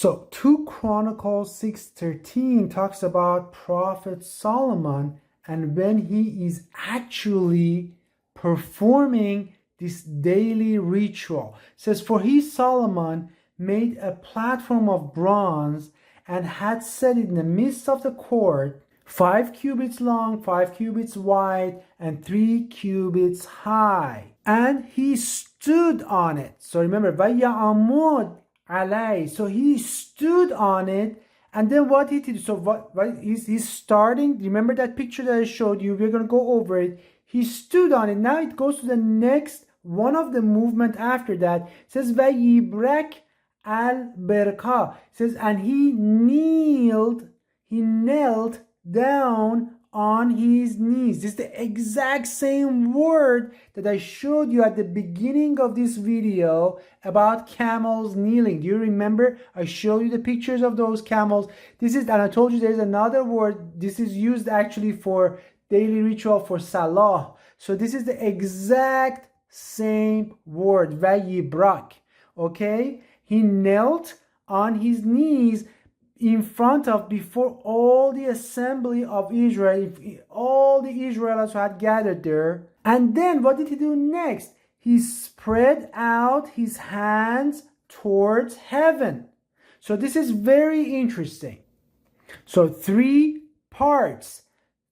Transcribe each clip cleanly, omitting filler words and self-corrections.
So 2 Chronicles 6:13 talks about Prophet Solomon and when he is actually performing this daily ritual. It says, for he, Solomon, made a platform of bronze and had set it in the midst of the court, 5 cubits long, 5 cubits wide, and 3 cubits high. And he stood on it. So remember, Vaya'amud alay. So he stood on it. And then what he did, so what he's starting, remember that picture that I showed you, we're going to go over it. He stood on it. Now it goes to the next one of the movement after that. It says, Vayibrek al-berka. It says, and he knelt down on his knees. This is the exact same word that I showed you at the beginning of this video about camels kneeling. Do you remember? I showed you the pictures of those camels. This is, and I told you there's another word. This is used actually for daily ritual for Salah. So this is the exact same word, Vayibrak. Okay? He knelt on his knees in front of, before all the assembly of Israel, all the Israelites who had gathered there. And then what did he do next? He spread out his hands towards heaven. So this is very interesting. So 3 parts.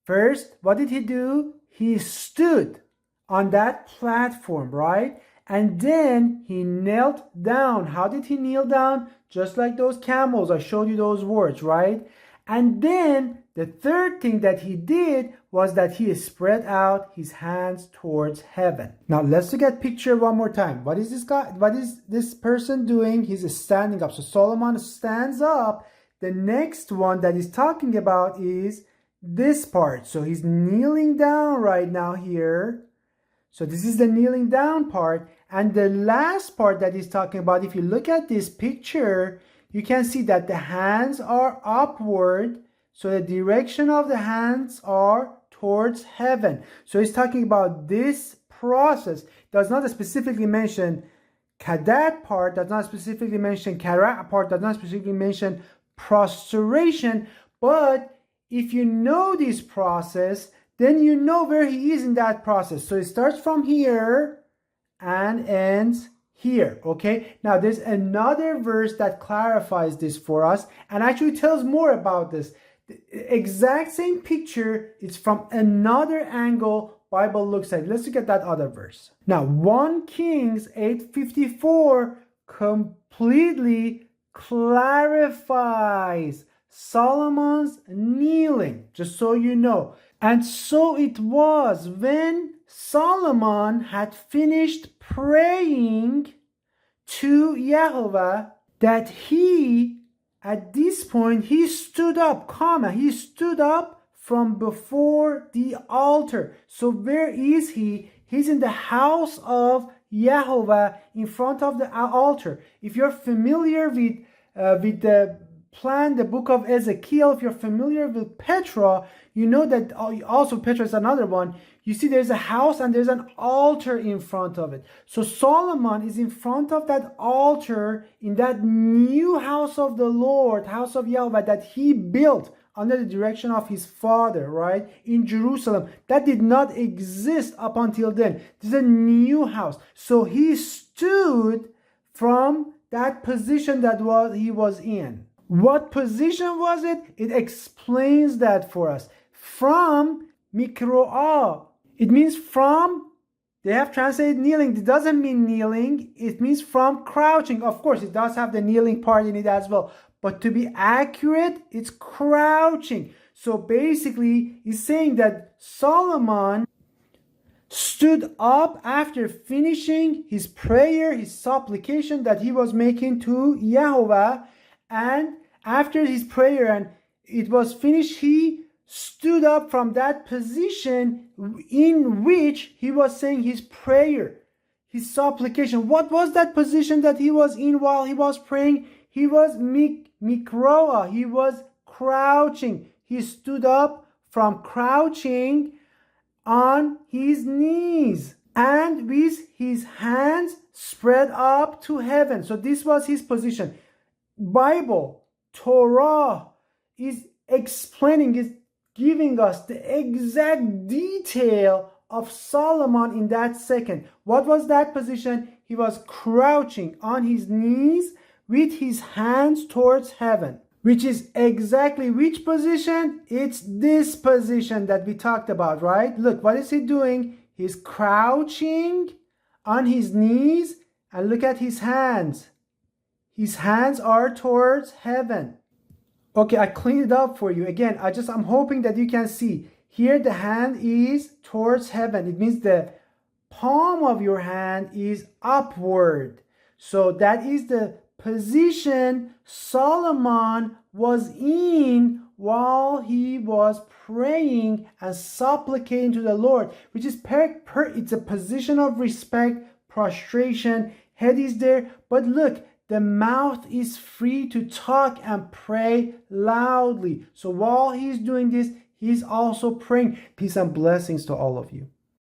First, what did he do? He stood on that platform, right? And then he knelt down. How did he kneel down? Just like those camels. I showed you those words, right? And then the third thing that he did was that he spread out his hands towards heaven. Now let's look at picture one more time. What is this guy? What is this person doing? He's standing up. So Solomon stands up. The next one that he's talking about is this part. So he's kneeling down right now here. So this is the kneeling down part. And the last part that he's talking about, if you look at this picture, you can see that the hands are upward. So the direction of the hands are towards heaven. So he's talking about this process. Does not specifically mention kadat part, does not specifically mention kara part, does not specifically mention prostration. But if you know this process, then you know where he is in that process. So it starts from here and ends here, okay? Now there's another verse that clarifies this for us and actually tells more about this. The exact same picture is from another angle Bible looks at. Let's look at that other verse. Now 1 Kings 8:54 completely clarifies Solomon's kneeling, just so you know. And so it was when Solomon had finished praying to Yahweh that he, at this point, he stood up, he stood up from before the altar. So where is he? He's in the house of Yahweh in front of the altar. If you're familiar with the plan, the book of Ezekiel, if you're familiar with Petra, you know that also Petra is another one. You see there's a house and there's an altar in front of it. So Solomon is in front of that altar in that new house of the Lord, house of Yahweh that he built under the direction of his father, right? In Jerusalem. That did not exist up until then. This is a new house. So he stood from that position that he was in. What position was it? It explains that for us. From mikroah. It means from, they have translated kneeling. It doesn't mean kneeling. It means from crouching. Of course, it does have the kneeling part in it as well. But to be accurate, it's crouching. So basically, he's saying that Solomon stood up after finishing his prayer, his supplication that he was making to Yahweh. And after his prayer and it was finished, he stood up from that position in which he was saying his prayer, his supplication. What was that position that he was in while he was praying? He was mikroah. He was crouching. He stood up from crouching on his knees and with his hands spread up to heaven. So this was his position. Bible, Torah, is explaining, is giving us the exact detail of Solomon in that second. What was that position? He was crouching on his knees with his hands towards heaven, which is exactly which position? It's this position that we talked about, right? Look, what is he doing? He's crouching on his knees, and look at his hands. His hands are towards heaven. Okay, I cleaned it up for you. Again, I'm hoping that you can see. Here the hand is towards heaven. It means the palm of your hand is upward. So that is the position Solomon was in while he was praying and supplicating to the Lord, which is it's a position of respect, prostration, head is there, but look, the mouth is free to talk and pray loudly. So while he's doing this, he's also praying. Peace and blessings to all of you.